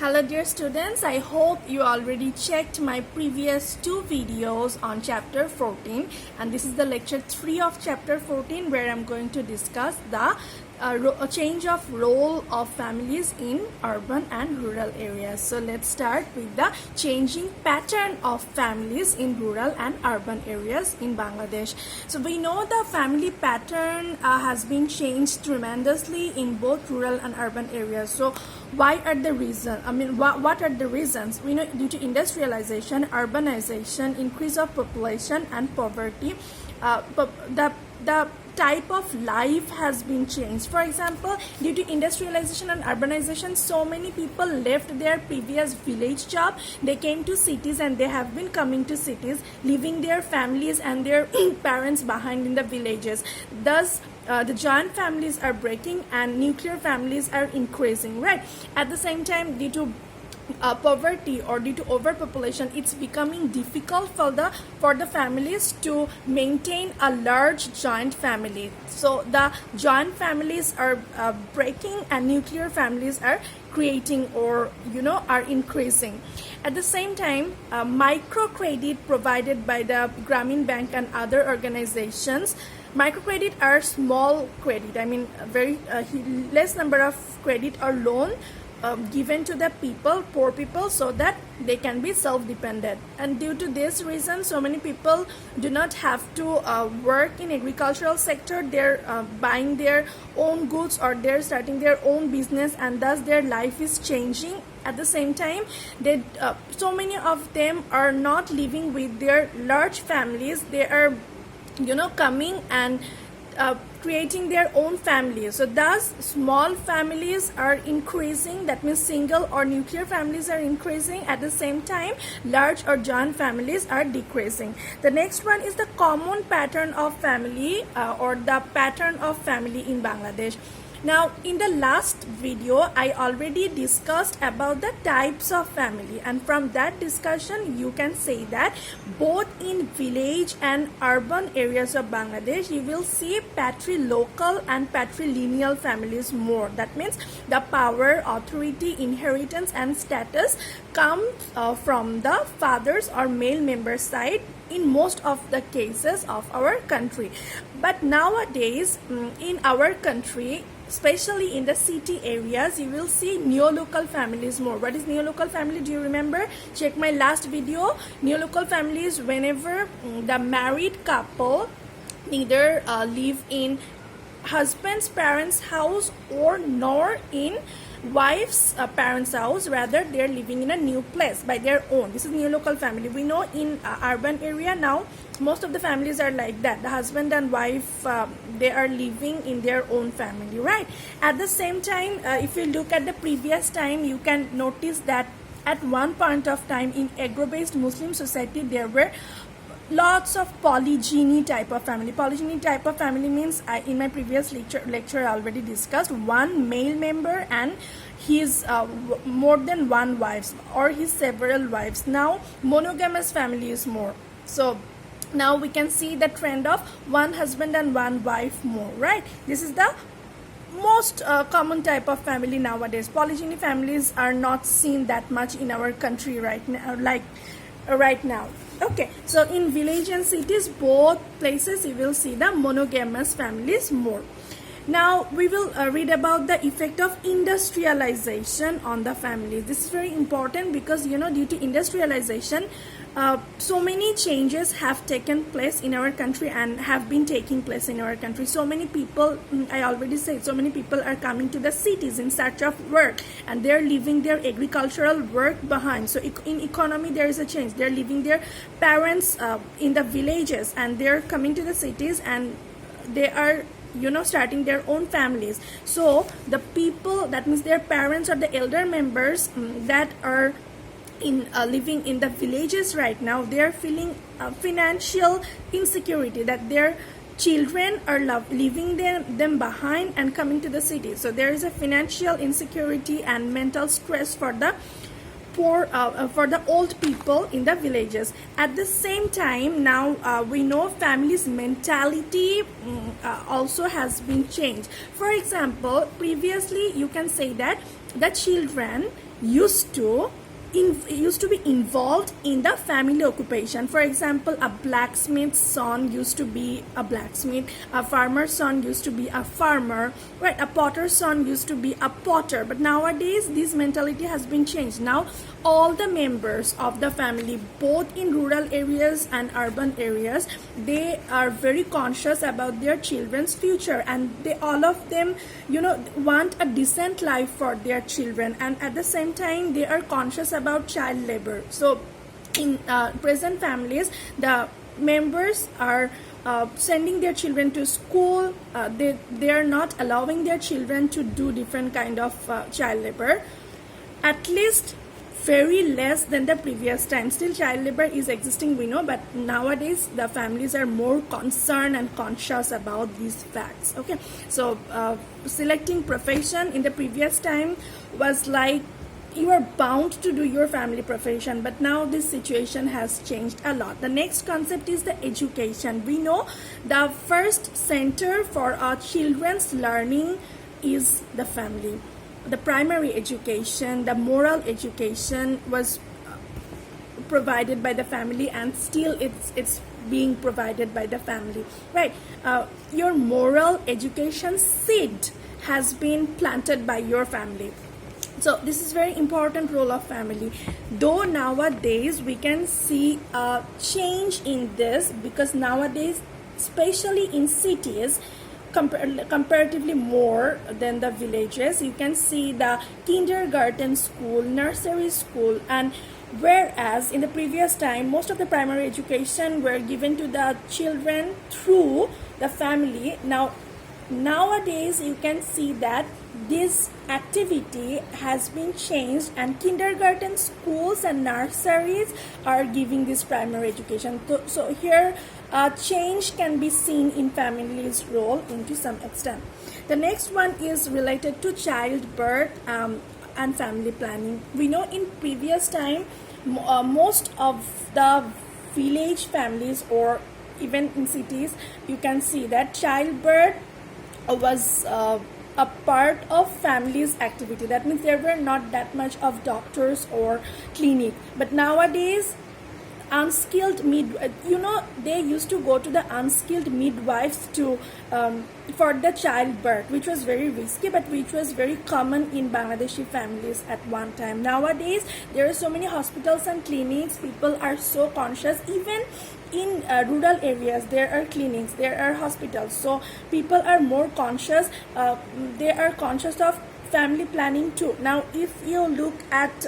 Hello dear students, I hope you already checked my previous two videos on chapter 14, and this is the lecture 3 of chapter 14 where I'm going to discuss the change of role of families in urban and rural areas. So let's start with the changing pattern of families in rural and urban areas in Bangladesh. So we know the family pattern has been changed tremendously in both rural and urban areas. So why are the reasons? What are the reasons? We know due to industrialization, urbanization, increase of population and poverty, the type of life has been changed. For example, due to industrialization and urbanization, so many people left their previous village job. They came to cities and they have been coming to cities, leaving their families and their parents behind in the villages. Thus, the joint families are breaking and nuclear families are increasing, right? At the same time, due to poverty or due to overpopulation, it's becoming difficult for the families to maintain a large joint family. So the joint families are breaking and nuclear families are creating or are increasing. At the same time, microcredit provided by the Grameen Bank and other organizations. Microcredit are small credit, very less number of credit or loan given to the poor people, so that they can be self-dependent. And due to this reason, so many people do not have to work in agricultural sector. They're buying their own goods or they're starting their own business, and thus their life is changing. At the same time, so many of them are not living with their large families. They are coming and creating their own families. So thus small families are increasing, that means single or nuclear families are increasing. At the same time, large or joint families are decreasing. The next one is the common pattern of family or the pattern of family in Bangladesh. Now, in the last video, I already discussed about the types of family, and from that discussion, you can say that both in village and urban areas of Bangladesh, you will see patrilocal and patrilineal families more. That means the power, authority, inheritance, and status comes from the fathers or male member side in most of the cases of our country. But nowadays, in our country, especially in the city areas, you will see neolocal families more. What is neolocal family? Do you remember? Check my last video. Neolocal families, whenever the married couple neither live in husband's parents' house or nor in wife's parents' house, rather they're living in a new place by their own. This is neolocal family. We know in urban area now, most of the families are like that. The husband and wife, they are living in their own family, right? At the same time, if you look at the previous time, you can notice that at one point of time in agro-based Muslim society, there were lots of polygyny type of family. Polygyny type of family means, in my previous lecture I already discussed, one male member and his more than one wives or his several wives. Now monogamous family is more. So now we can see the trend of one husband and one wife more, right? This is the most common type of family nowadays. Polygyny families are not seen that much in our country right now. Okay, so in village and cities, both places you will see the monogamous families more. Now we will read about the effect of industrialization on the family. This is very important because due to industrialization, so many changes have taken place in our country and have been taking place in our country. So many people, I already said, so many people are coming to the cities in search of work, and they're leaving their agricultural work behind. So in economy, there is a change. They're leaving their parents in the villages and they're coming to the cities, and they are starting their own families. So the people, that means their parents or the elder members that are living in the villages right now, they are feeling financial insecurity, that their children are leaving them behind and coming to the city. So there is a financial insecurity and mental stress for the poor, for the old people in the villages. At the same time, now we know families' mentality also has been changed. For example, previously you can say that the children used to be involved in the family occupation. For example, a blacksmith's son used to be a blacksmith, a farmer's son used to be a farmer, right? A potter's son used to be a potter. But nowadays this mentality has been changed. Now all the members of the family, both in rural areas and urban areas, they are very conscious about their children's future, and they all of them want a decent life for their children, and at the same time they are conscious about child labor. So in present families, the members are sending their children to school. They are not allowing their children to do different kind of child labor, at least very less than the previous time. Still child labor is existing, we know, but nowadays the families are more concerned and conscious about these facts. Okay, so selecting profession in the previous time was like you are bound to do your family profession, but now this situation has changed a lot. The next concept is the education. We know the first center for our children's learning is the family. The primary education, the moral education was provided by the family, and still it's being provided by the family, right? Your moral education seed has been planted by your family. So this is very important role of family. Though nowadays we can see a change in this, because nowadays, especially in cities, comparatively more than the villages, you can see the kindergarten school, nursery school, and whereas in the previous time most of the primary education were given to the children through the family. Nowadays you can see that this activity has been changed, and kindergarten schools and nurseries are giving this primary education. So here change can be seen in family's role into some extent. The next one is related to childbirth and family planning. We know in previous time most of the village families, or even in cities, you can see that childbirth was a part of family's activity. That means there were not that much of doctors or clinic. But nowadays, unskilled they used to go to the unskilled midwives to for the childbirth, which was very risky, but which was very common in Bangladeshi families at one time. Nowadays there are so many hospitals and clinics. People are so conscious. Even in rural areas there are clinics, there are hospitals, so people are more conscious. They are conscious of family planning too. Now if you look at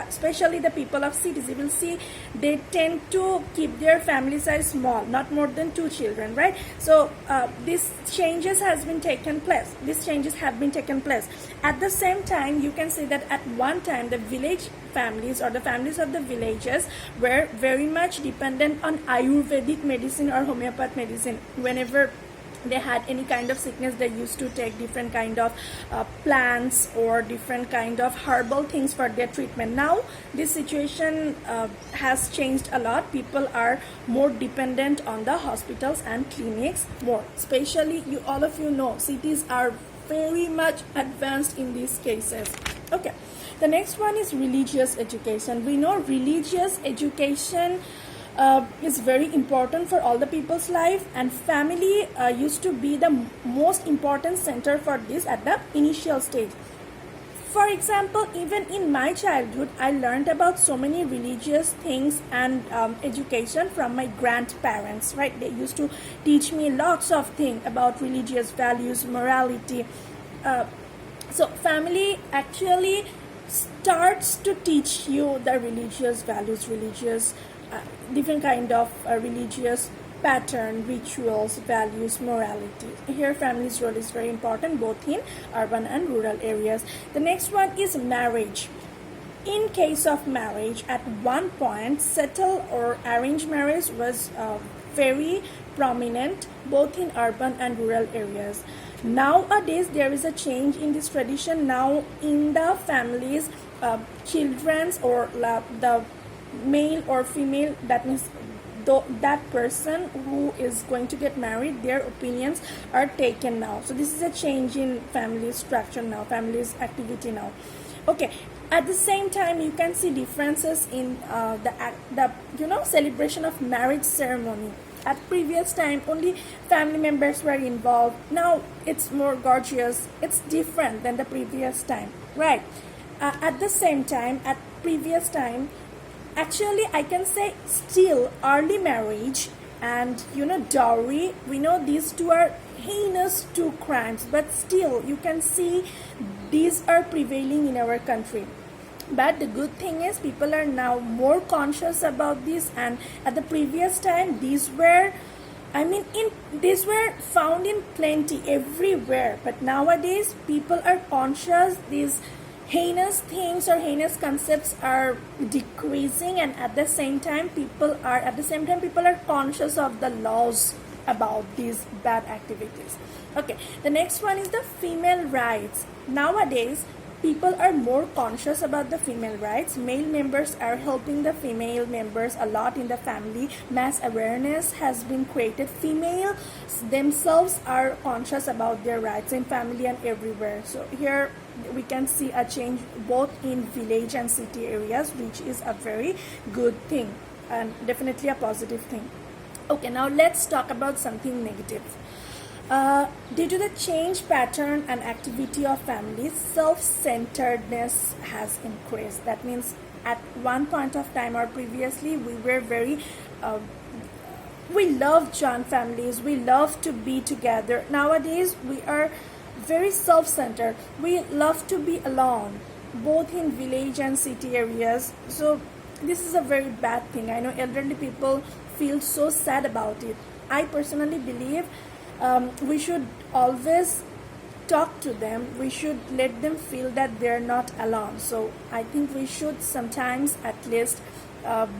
especially the people of cities, you will see they tend to keep their family size small, not more than 2 children, right? So these changes have been taken place. At the same time, you can say that at one time the village families, or the families of the villages, were very much dependent on Ayurvedic medicine or homeopath medicine. Whenever they had any kind of sickness, they used to take different kind of plants or different kind of herbal things for their treatment. Now this situation has changed a lot. People are more dependent on the hospitals and clinics more. Especially all of you know cities are very much advanced in these cases. Okay, the next one is religious education. We know religious education is very important for all the people's life, and family used to be the most important center for this at the initial stage. For example, even in my childhood, I learned about so many religious things and education from my grandparents, right? They used to teach me lots of things about religious values, morality. So family actually starts to teach you the religious values, different kind of religious pattern, rituals, values, morality. Here family's role is very important, both in urban and rural areas. The next one is marriage. In case of marriage, at one point settled or arranged marriage was very prominent both in urban and rural areas. Nowadays there is a change in this tradition. Now in the families, children's or the male or female, that means that person who is going to get married, their opinions are taken now. So this is a change in family structure now, family's activity now. Okay, At the same time, you can see differences in the celebration of marriage ceremony. At previous time, only family members were involved. Now it's more gorgeous. It's different than the previous time, right? At the same time, at previous time, actually I can say still early marriage and dowry. We know these two are heinous two crimes, but still you can see these are prevailing in our country. But the good thing is people are now more conscious about this, and at the previous time these were these were found in plenty everywhere, but nowadays people are conscious. These heinous things or heinous concepts are decreasing, and at the same time people are conscious of the laws about these bad activities. Okay, the next one is the female rights. Nowadays people are more conscious about the female rights. Male members are helping the female members a lot in the family. Mass awareness has been created. Females themselves are conscious about their rights in family and everywhere. So here we can see a change both in village and city areas, which is a very good thing and definitely a positive thing. Okay, now let's talk about something negative. Due to the change pattern and activity of families, self-centeredness has increased. That means at one point of time or previously we were very we love joint families, we love to be together. Nowadays we are very self-centered. We love to be alone, both in village and city areas. So this is a very bad thing. I know elderly people feel so sad about it. I personally believe we should always talk to them. We should let them feel that they're not alone. So I think we should sometimes at least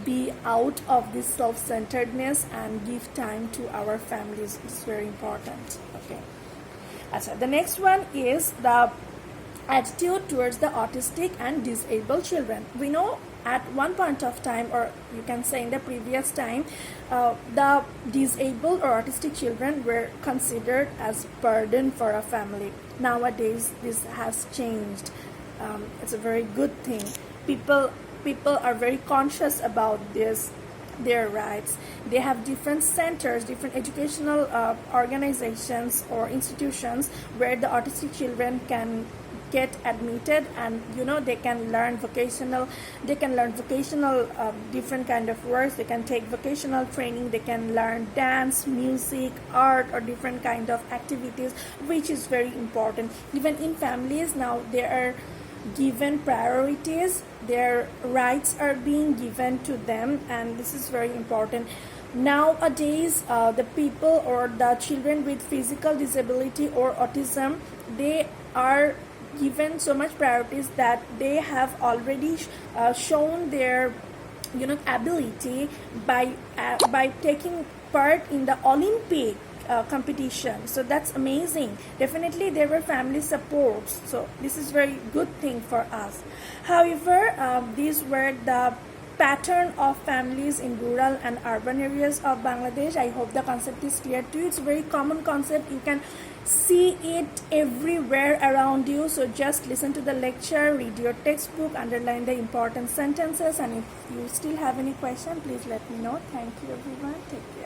be out of this self-centeredness and give time to our families. It's very important. Okay. So the next one is the attitude towards the autistic and disabled children. We know at one point of time, or you can say in the previous time, the disabled or autistic children were considered as burden for a family. Nowadays this has changed. It's a very good thing. People are very conscious about this, their rights. They have different centers, different educational organizations or institutions where the autistic children can get admitted, and they can learn vocational different kind of works. They can take vocational training, they can learn dance, music, art, or different kind of activities, which is very important. Even in families now they are given priorities, their rights are being given to them, and this is very important. Nowadays the people or the children with physical disability or autism, they are given so much priorities that they have already shown their ability by taking part in the Olympic competition. So that's amazing. Definitely there were family supports, so this is very good thing for us. However, these were the pattern of families in rural and urban areas of Bangladesh. I hope the concept is clear to you. It's a very common concept. You can see it everywhere around you. So just listen to the lecture, read your textbook, underline the important sentences, and if you still have any question, please let me know. Thank you everyone. Take care.